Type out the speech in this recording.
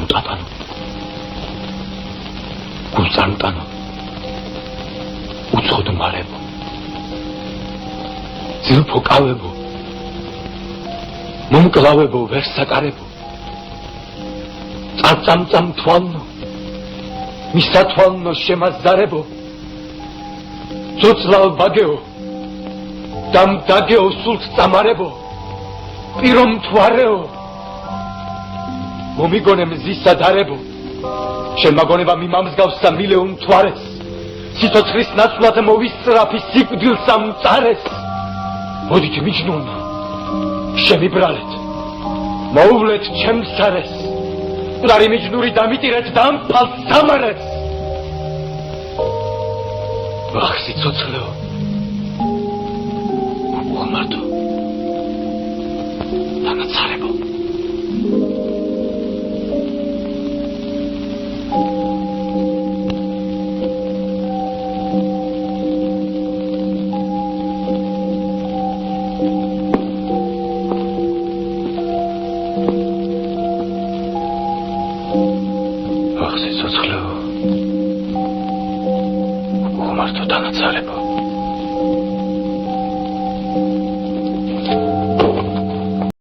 გუტატანო გულწარმტანო უცხოდ მარებო ძილფო კავებო მომკლავებო ვერსაკარებო წამწამ თვალნო მისათვალნო შემაზარებო ძოცლავ ბაგეო დამდაგეო სულთ წამარებო პირომ თვარეო მომიგონე მზისა დარებო შემაგონება მიმამსგავსა მილეუნ თვარეს სიცოცხლის ნაცვლად მოვისწრაფი სიკვდილს ამწარეს მოდით მიჯნურნო შემიბრალეთ მოუვლეთ ჩემს სარეს მკვდარი მიჯნური დამიტირეთ დამფალს სამარეს ვახ სიცოცხლეო უღმართო დანაცარებო სიცოცხლეო უღმართო დანაცარებო